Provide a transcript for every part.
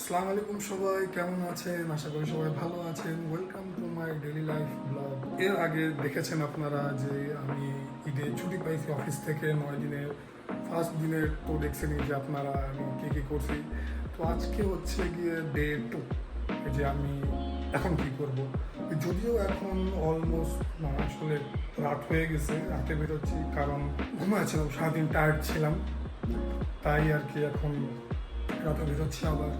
আসসালামু আলাইকুম সবাই, কেমন আছেন? আশা করি সবাই ভালো আছেন। Welcome to my daily life blog. এর আগে দেখেছেন আপনারা যে আমি ঈদে ছুটি পাইছি অফিস থেকে 9 দিনের। ফার্স্ট দিনের তো দেখছেনই যে আপনারা আমি কী কী করছি। তো আজকে হচ্ছে গিয়ে ডে 2, যে আমি এখন কি করব। যদিও এখন অলমোস্ট আসলে রাত হয়ে গেছে, রাতে বেরোচ্ছি কারণ ঘুমাচ্ছিলাম, সারাদিন টায়ার্ড ছিলাম, তাই আর কি এখন রাতে বেরোচ্ছি আবার।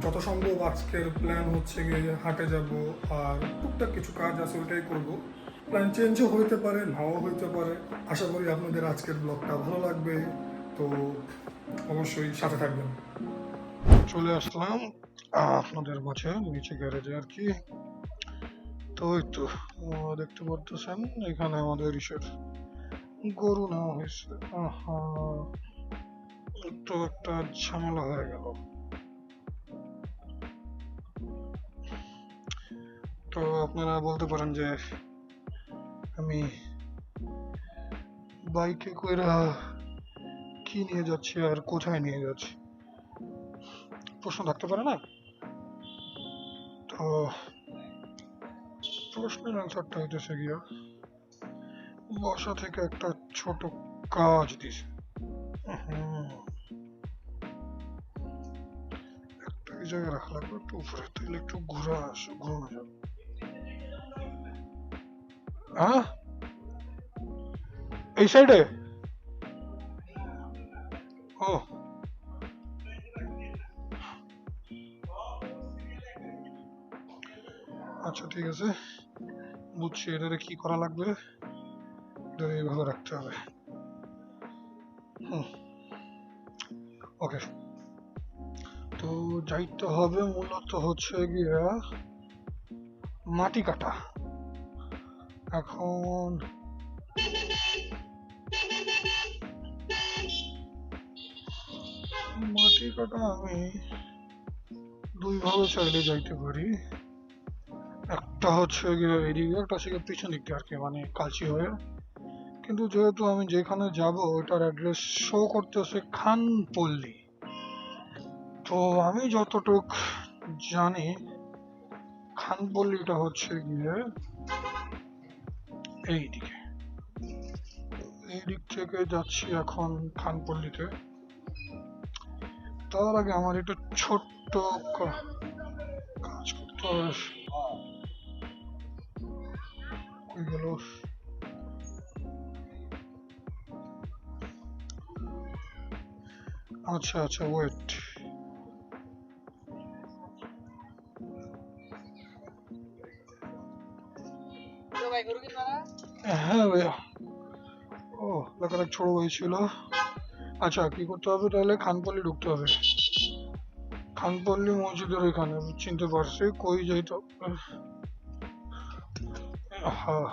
যত সম্ভব আজকের প্ল্যান হচ্ছে গিয়ে হাটে যাব, আর টুকটাক কিছু কাজ আছে ওইটাই করব। প্ল্যান চেঞ্জও হইতে পারে, নাও হইতে পারে। আশা করি আপনাদের আজকের ব্লগটা ভালো লাগবে, তো অবশ্যই সাথে থাকবেন। চলে আসলাম আপনাদের মাঝে নিচে গ্যারেজে আর কি। তো ওই তো দেখতে পারতেছেন এখানে আমাদের ইসের গরু নেওয়া হয়েছে। আহা, তো একটা ঝামেলা হয়ে গেল। তো আপনারা বলতে পারেন যে আমি বাইকে কইরা কি নিয়ে যাচ্ছি আর কোথায় নিয়ে যাচ্ছি, প্রশ্ন থাকতে পারে না? তো প্রশ্নের অ্যান্সারটা হইতেছে গিয়া বাসা থেকে একটা ছোট কাজ দিছে। হুম, একটা এই জায়গায় রাখা লাগবে একটু উপরে, তাহলে একটু ঘুরানো যাবে। হ্যাঁ, এই সাইডে। ও আচ্ছা, ঠিক আছে, বুঝছি। এটারে কি করা লাগবে, এটা এইভাবে রাখতে হবে। হুম, ওকে। তো যাইতে হবে মূলত হচ্ছে গিয়া মাটি কাটা। এখন মাটি কাটা আমি দুই ভাবে চাইলে যাইতে পারি। একটা হচ্ছে গিয়ে এদিকে, একটা হচ্ছে গিয়ে পিছন দিক দিয়ে আর কি, মানে কালচি হয়ে। কিন্তু যেহেতু আমি যেখানে যাব ওটার অ্যাড্রেস শো করতেছে খানপল্লী, তো আমি যতটুক জানি খানপল্লীটা হচ্ছে গিয়ে এইদিকে। এই দিক থেকে যাচ্ছি এখন খানপল্লীতে। তার আগে আমার একটা ছোট্ট কাজ করতে হবে। কই গেল? আচ্ছা আচ্ছা, ওয়েট। হ্যাঁ ভাইয়া। ও, লেখার এক ছোট ভাই ছিল। আচ্ছা, কি করতে হবে তাহলে? খানপল্লী ঢুকতে হবে। খানপল্লী মসজিদের ওইখানে আমি চিনতে পারছি, কই যাইতো। হ্যাঁ,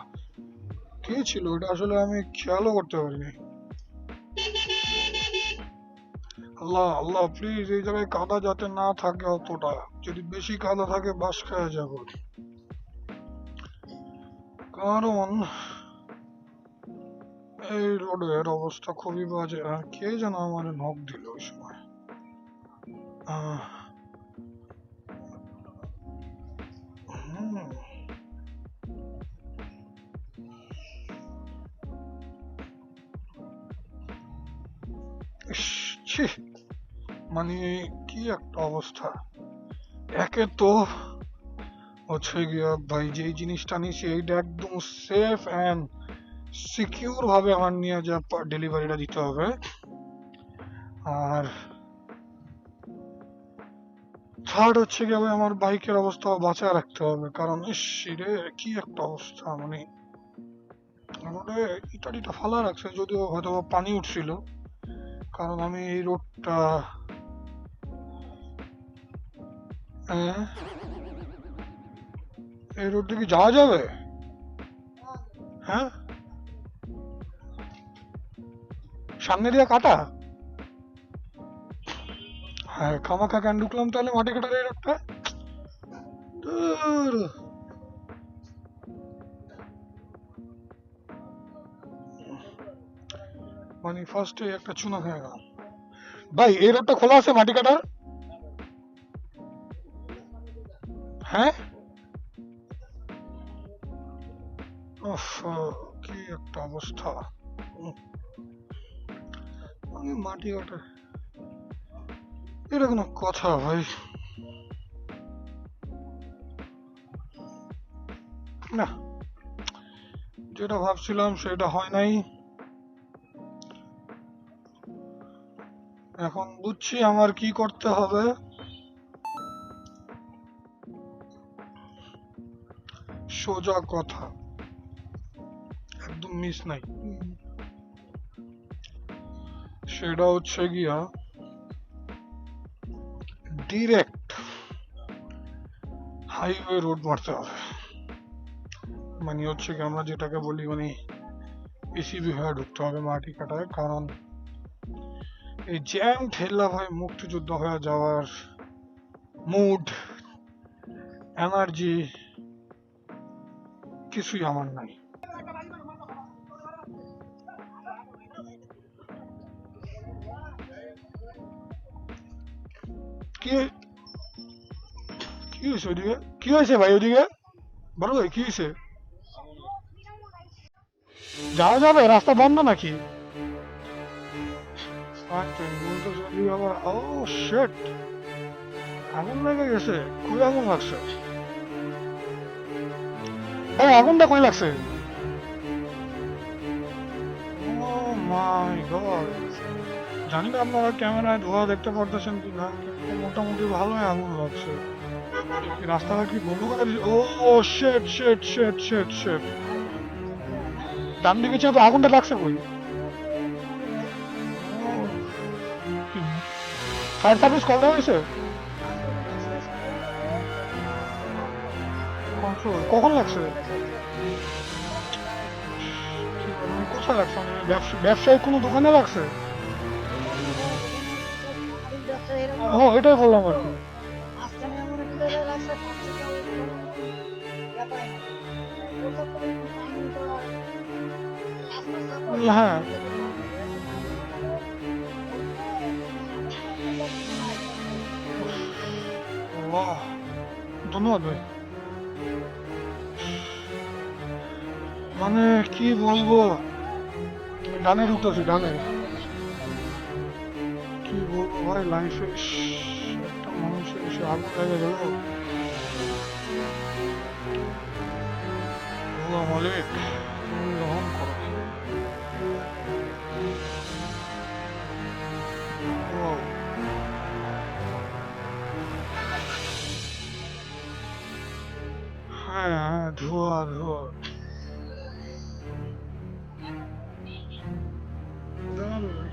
কি ছিল এটা আসলে আমি খেয়ালও করতে পারিনি। আল্লাহ আল্লাহ, প্লিজ এই জায়গায় কাদা যাতে না থাকে অতটা। যদি বেশি কাদা থাকে বাস খাওয়া যাবো, কারণ এই রোডের অবস্থা খুবই বাজে। আর কে যেন আমার নখ দিল ওই সময়। আহ, হুম, ইস, ছি, মানে কি একটা অবস্থা। একে তো হচ্ছে গিয়া ভাই, যে জিনিসটা নিছি এইটা একদম সেফ অ্যান্ড সিকিউর ভাবে আমার নিয়ে যা ডেলিভারিটা দিতে হবে। আর থার্ড হচ্ছে গিয়ে ভাই, আমার বাইকের অবস্থা বাঁচায় রাখতে হবে, কারণ ইস রে, কি একটা অবস্থা। মানে রোডে ইটালিটা ফালা রাখছে, যদিও হয়তো বা পানি উঠছিল, কারণ আমি এই রোডটা এই রোড দিয়ে কি যাওয়া যাবে? হ্যাঁ, সামনে দিয়ে কাটা। হ্যাঁ, খামাখা কেন ঢুকলাম তাহলে মাটি কাটার এই রোডটা? ধুর, মানে ফার্স্টে একটা চুনা খেয়ে গেলাম। ভাই, এই রোডটা খোলা আছে মাটি কাটার? হ্যাঁ, উফ, কি একটা অবস্থা। উম, আমি মাটি কাটা, এটা কোনো কথা ভাই? না, যেটা ভাবছিলাম সেটা হয় নাই। এখন বুঝছি আমার কি করতে হবে। সোজা কথা, একদম মিস নাই। সেটা হচ্ছে গিয়া ডিরেক্ট হাইওয়ে রোড মারতে হবে। মানে হচ্ছে কি আমরা যেটাকে বলি মানে এসিবি হয়ে ঢুকতে হবে মাটি কাটায়, কারণ এই জ্যাম ঠেলা ভাই মুক্তিযুদ্ধ হয়ে যাওয়ার মুড, এনার্জি কিছুই আমার নাই। কি কি হয়েছে ওইদিকে? কি হয়েছে ভাই ওইদিকে? বড় ভাই কি হয়েছে? যাওয়া যাবে? রাস্তা বন্ধ নাকি? আচ্ছা, বলতেছে কি আবার, ও শিট, আগুন লেগে গেছে। কই আগুন লাগছে? হ্যাঁ, আগুনটা কই লাগছে? ও মাই গড, জানি না আপনারা ক্যামেরায় ধোয়া দেখতে পারতেছেন কিনা, কিন্তু মোটামুটি ভালোই আগুন লাগছে। কি রাস্তাটা কি বন্ধ করে দিয়েছে? ও shit shit shit shit shit, ডান দিকে চেয়ে তো আগুনটা লাগছে কই? ফায়ার সার্ভিস কল দেওয়া হয়েছে? কন্ট্রোল কখন লাগছে? কোথায় লাগছে? মানে ব্যবসায়িক কোনো দোকানে লাগছে? ও, এটাই বললাম আর কি। হ্যাঁ, আল্লাহ, ধন্যবাদ ভাই। মানে কি বলবো, ডানে ঢুকতেছি, ডানে। কি বলবো ভাই, লাইফে একটা মানুষের এসে আগুন লেগে গেল। আল্লাহ মালিক, তুমি রহম করো। ও, হ্যাঁ হ্যাঁ, ধোয়া ধোয়া। দাঁড়ান ভাই।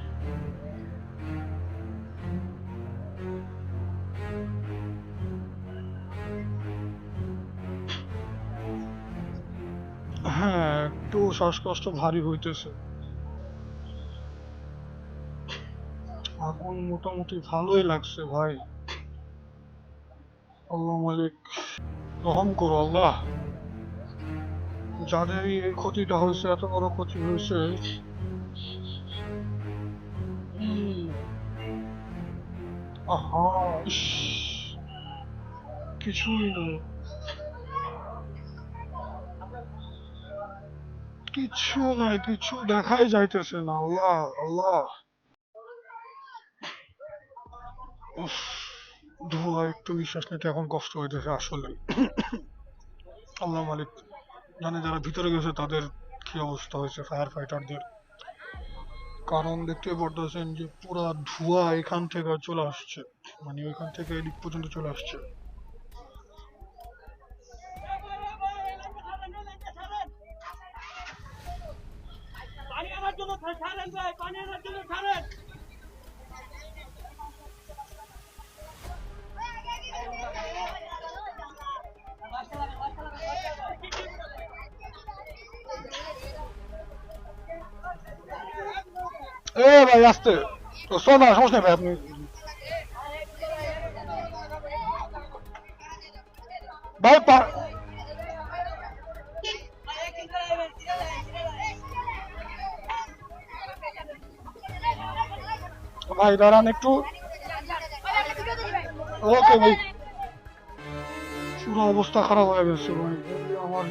হ্যাঁ, একটু শ্বাসকষ্ট ভারী হইতেছে। আগুন মোটামুটি ভালোই লাগছে ভাই। আল্লাহ মালিক, রহম করো আল্লাহ। যাদের এই ক্ষতিটা হয়েছে, এত বড় ক্ষতি হয়েছে। আহা, ইস, কিছুই নেই, কিছু নাই, কিছু দেখাই যাইতেছে না। আল্লাহ আল্লাহ, উফ, ধোঁয়া একটু নিঃশ্বাস নিতে এখন কষ্ট হইতেছে আসলে। আল্লাহ মালিক জানে যারা ভিতরে গেছে তাদের কি অবস্থা হয়েছে, ফায়ার ফাইটারদের। কারণ দেখতে পারতেছেন যে পুরা ধোঁয়া এখান থেকে চলে আসছে, মানে ওইখান থেকে এদিক পর্যন্ত চলে আসছে। এ ভাই আসতে, তো শোন না, সমস্যা নেই ভাই, আপনি ভাই ভাই দাঁড়ান একটু। ওকে ভাই, পুরো অবস্থা খারাপ হয়ে গেছে ভাই। আমার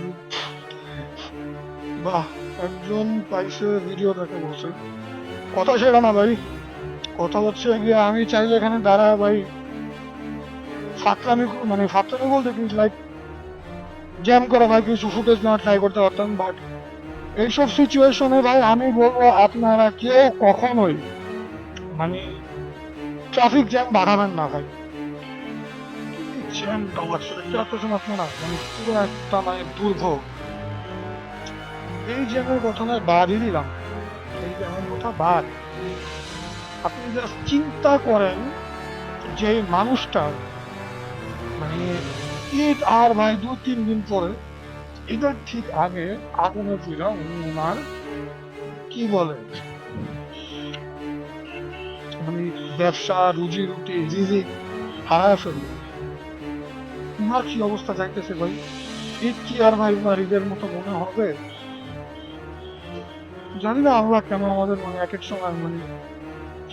বাহ, একজন পাইছে ভিডিও দেখে বলছে, কথা সেটা না ভাই, কথা হচ্ছে গিয়ে আমি চাইলে এখানে দাঁড়া ভাই ফাতরামি বলতে কি লাইক জ্যাম করা ভাই কিছু ফুটেজ নেওয়ার ট্রাই করতে পারতাম, বাট এইসব সিচুয়েশনে ভাই আমি বলবো আপনারা কেউ কখনোই মানে ট্রাফিক জ্যাম বাড়াবেন না ভাই। জ্যাম বাড়াচ্ছে দেখতে পাচ্ছেন আপনারা, মানে পুরো একটা মানে দুর্ভোগ। এই জ্যামের কথা নয় বাদই দিলাম, এই জ্যামের কথা বাদ। আপনি জাস্ট চিন্তা করেন যে মানুষটা মানে ঈদ আর ভাই 2-3 দিন পরে, ঈদের ঠিক আগে আগুনে পুড়া ওনার কি বলে মানে ব্যবসা রুজি রুটি রিজিক হারায় ফেলবে। উনার কি অবস্থা যাইতেছে ভাই, ঈদ কি আর ভাই উনার ঈদের মতো মনে হবে? জানি না আল্লাহ কেন আমাদের মানে এক এক সময় মানে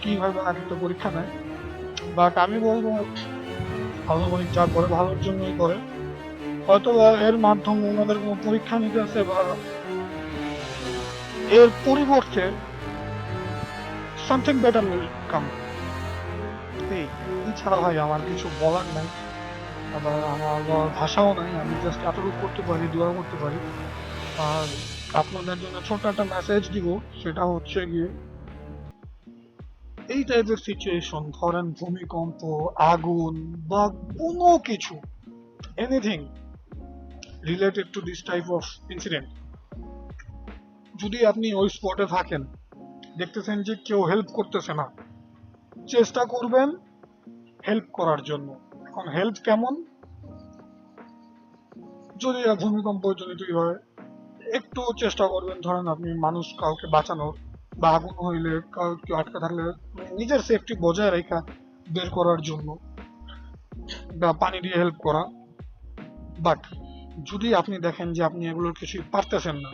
কিভাবে এক একটা পরীক্ষা নেয়, বাট আমি বলবো আল্লাহ মানে যা করে ভালোর জন্যই করে। হয়তো এর মাধ্যমে ওনাদের কোনো পরীক্ষা নিতে আছে, বা এর পরিবর্তে সামথিং বেটার উইল কাম। এই এছাড়া ভাই আমার কিছু বলার নাই, আবার আমার ভাষাও নাই, আমি জাস্ট এতটুকু করতে পারি, দোয়া করতে পারি। আর আপনাদের জন্য ছোট একটা মেসেজ দিব, সেটা হচ্ছে গিয়ে এই টাইপের সিচুয়েশন, ধরেন ভূমিকম্প, আগুন বা কোনো কিছু, anything related to this type of incident, যদি আপনি ওই স্পটে থাকেন, দেখতেছেন যে কেউ হেল্প করতেছে না, চেষ্টা করবেন হেল্প করার জন্য। এখন হেল্প কেমন, যদি ভূমিকম্প জনিত হয় একটু চেষ্টা করবেন, ধরেন আপনি মানুষ কাউকে বাঁচানোর, বা আগুন হইলে কেউ আটকা থাকলে নিজের সেফটি বজায় রেখা বের করার জন্য, বা পানি দিয়ে হেল্প করা। বাট যদি আপনি দেখেন যে আপনি এগুলোর কিছুই পারতেছেন না,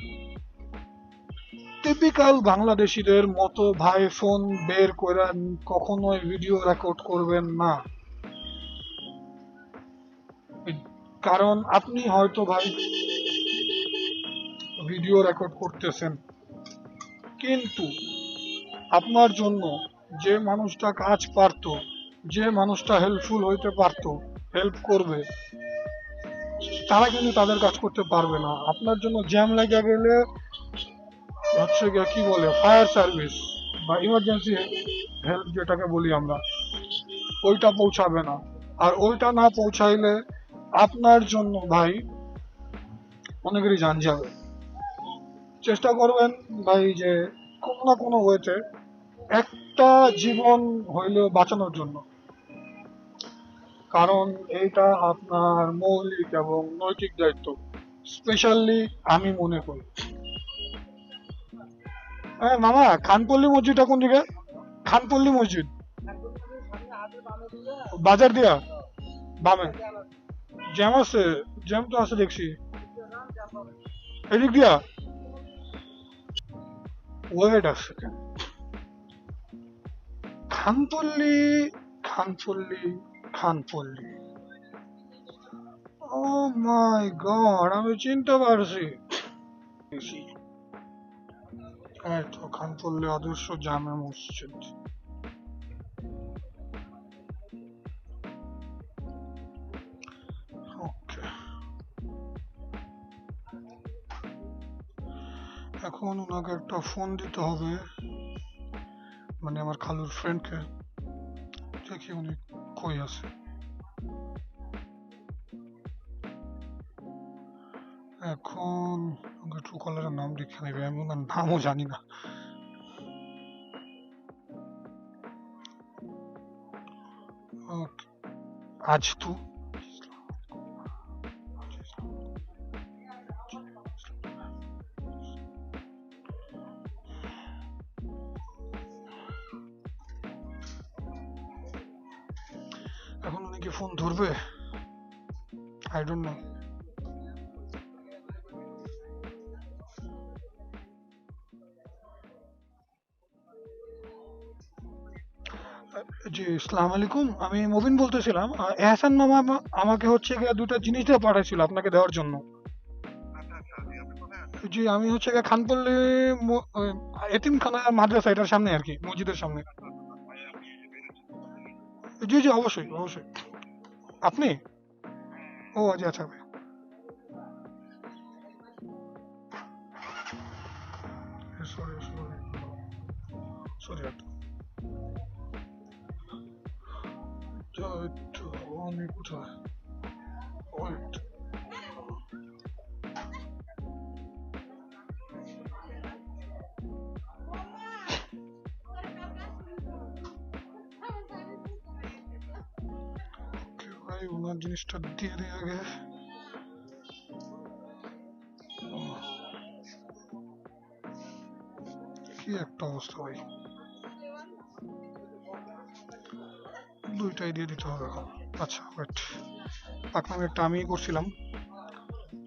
টিপিক্যাল বাংলাদেশিদের মতো ভাই ফোন বের করে কখনোই ভিডিও রেকর্ড করবেন না। কারণ আপনি হয়তো ভাই ভিডিও রেকর্ড করতেছেন, কিন্তু আপনার জন্য যে মানুষটা কাজ পারত, যে মানুষটা হেল্পফুল হইতে পারত, হেল্প করবে, তারা কিন্তু তাদের কাজ করতে পারবে না। আপনার জন্য জ্যাম লেগে গেলে হচ্ছে গিয়ে কি বলে ফায়ার সার্ভিস বা ইমার্জেন্সি হেল্প যেটাকে বলি আমরা, ওইটা পৌঁছাবে না। আর ওইটা না পৌঁছাইলে আপনার জন্য ভাই অনেকেরই জান যাবে। চেষ্টা করবেন ভাই যে কোনো না কোনো ওয়েতে একটা জীবন হইলেও বাঁচানোর জন্য, কারণ এইটা আপনার মৌলিক এবং নৈতিক দায়িত্ব, স্পেশালি আমি মনে করি। হ্যাঁ মামা, খানপল্লী মসজিদটা কোন দিকে? খানপল্লী মসজিদ বাজার দিয়া বামে জ্যাম আছে, জ্যাম তো আছে দেখছি এদিক দিয়া। ওয়েট আছে খানপল্লী, খানপল্লী, খানপল্লী, ও মাই গড, আমি চিনতে পারছি। এই তো খানপল্লী আদর্শ জামে মসজিদ। ওকে, এখন ওনাকে একটা ফোন দিতে হবে, মানে আমার খালুর ফ্রেন্ডকে, দেখি উনি কই আছে। এখন ওকে ট্রু কলারের নাম লিখে নেবে, আমি ওনার নামও জানি না। ওকে, আজ তু এখন উনি কি ফোন ধরবে? I don't know. জি জি, আসসালামু আলাইকুম। আমি মুবিন বলতেছিলাম। এহসান মামা আমাকে হচ্ছে গিয়ে ২ টা জিনিস দিয়ে পাঠাইছিল আপনাকে দেওয়ার জন্য। জি, আমি হচ্ছে গিয়ে খানপল্লী এতিমখানা মাদ্রাসা এটার সামনে আরকি, মসজিদের সামনে। জি, জি, অবশ্যই, অবশ্যই। আপনি? ও আচ্ছা, আচ্ছা ভাই। সরি, সরি, সরি একটু। একটু আমি কোথায়? ওয়েট। ওকে ভাই, ওনার জিনিসটা দিয়ে দিই আগে। কি একটা অবস্থা ভাই। ২ টাই দিয়ে দিতে হবে এখন। আচ্ছা ওয়েট। পাকনামি একটা আমিই করছিলাম।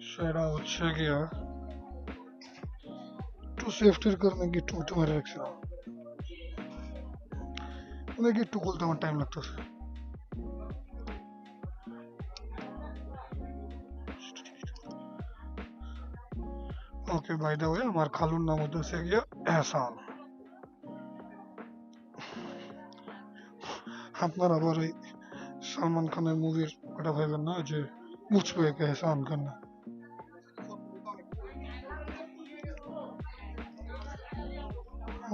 সেটা হচ্ছে গিয়া একটু সেফটির কারণে গিট্টু মিট্টু মেরে রাখছিলাম। মানে গিট্টু খুলতে আমার টাইম লাগতেছে। ওকে, বাই দ্য ওয়ে, আমার খালুর নাম হচ্ছে গিয়া এহসান। আপনার আবার ওই সালমান খানের মুভির ওটা ভাবেন না যে মুঝপে এক এহসান খান।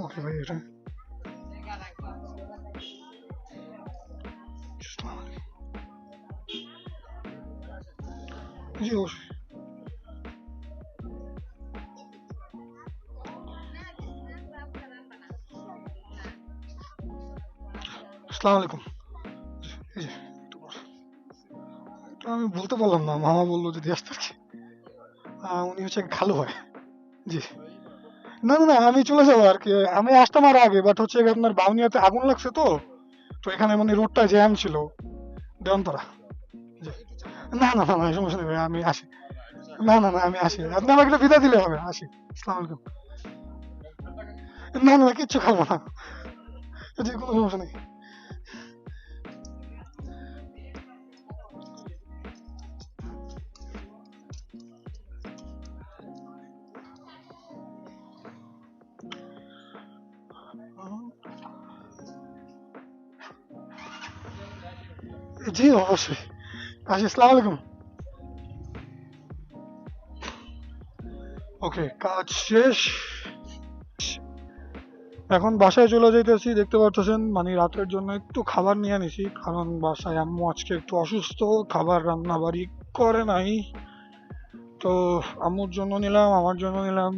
ওকে ভাই, এটা জি অবশ্যই। আসসালামু আলাইকুম। এই যে একটু পর। এটা আমি বলতে পারলাম না, মামা বললো যদি আসতে আর কি। উনি হচ্ছে খালু হয়। জি। না, না, না, আমি চলে যাবো আর কি। আমি আসতাম আরো আগে, বাট হচ্ছে গিয়ে আপনার বাউনিয়াতে আগুন লাগছে তো। তো এখানে মানে রোডটা জ্যাম ছিল। দেওয়ানপাড়া। জি। না, না, না, না, সমস্যা নেই ভাই, আমি আসি। না, না, না, আমি আসি। আপনি আমাকে একটা বিদায় দিলে হবে। আসি। আসসালামু আলাইকুম। না, না, কিচ্ছু খাবো না। জি, কোনো সমস্যা নেই। জি, অবশ্যই। আসি। আসসালামু আলাইকুম। ওকে, কাজ শেষ। এখন বাসায় চলে যাইতেছি, দেখতে পারতেছেন মানে রাতের জন্য একটু খাবার নিয়ে নিছি, কারণ বাসায় আম্মু আজকে একটু অসুস্থ, খাবার রান্না বাড়ি করে নাই। তো আম্মুর জন্য নিলাম, আমার জন্য নিলাম।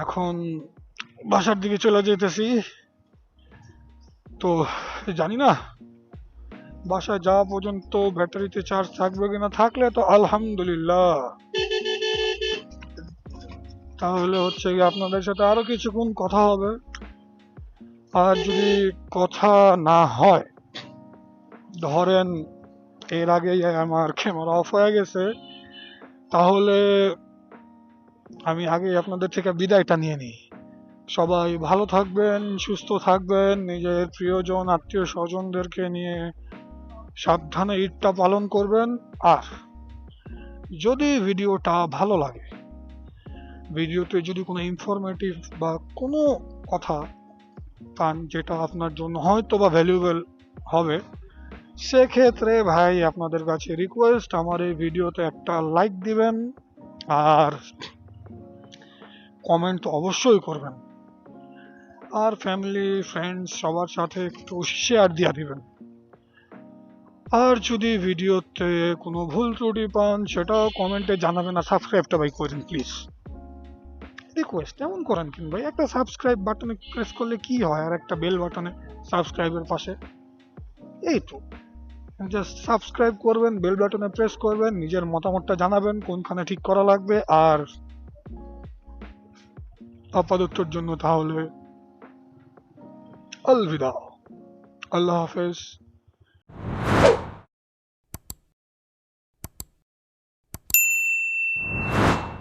এখন বাসার দিকে চলে যেতেছি। তো জানি না বাসায় যাওয়া পর্যন্ত ব্যাটারিতে চার্জ থাকবে কিনা, থাকলে তো আলহামদুলিল্লাহ। তাহলে হচ্ছে কি আপনাদের সাথে আরো কিছুক্ষণ কথা হবে। আর যদি কথা না হয়, ধরেন এর আগেই আমার ক্যামেরা অফ হয়ে গেছে, তাহলে আমি আগেই আপনাদের থেকে বিদায়টা নিয়ে নিই। সবাই ভালো থাকবেন, সুস্থ থাকবেন, নিজের প্রিয়জন আত্মীয় স্বজনদেরকে নিয়ে সাবধানে ঈদটা পালন করবেন। আর যদি ভিডিওটা ভালো লাগে, ভিডিওতে যদি কোনো ইনফরমেটিভ বা কোনো কথা পান যেটা আপনার জন্য হয়তো বা ভ্যালুয়েবল হবে, সেক্ষেত্রে ভাই আপনাদের কাছে রিকোয়েস্ট, আমার এই ভিডিওতে একটা লাইক দিবেন। আর কমেন্ট তো অবশ্যই করবেন। আর ফ্যামিলি ফ্রেন্ডস সবার সাথে একটু শেয়ার দিয়ে দিবেন। আর যদি ভিডিওতে কোনো ভুল ত্রুটি পান সেটাও কমেন্টে জানাবেন। আর সাবস্ক্রাইবটা ভাই করেন প্লিজ, রিকোয়েস্ট। এমন করেন কেন ভাই, একটা সাবস্ক্রাইব বাটনে প্রেস করলে কি হয়, আর একটা বেল বাটনে সাবস্ক্রাইবের পাশে, এই তো। জাস্ট সাবস্ক্রাইব করবেন, বেল বাটনে প্রেস করবেন, নিজের মতামতটা জানাবেন কোনখানে ঠিক করা লাগবে। আর আপাততর জন্য তাহলে আলবিদা, আল্লাহ হাফেজ।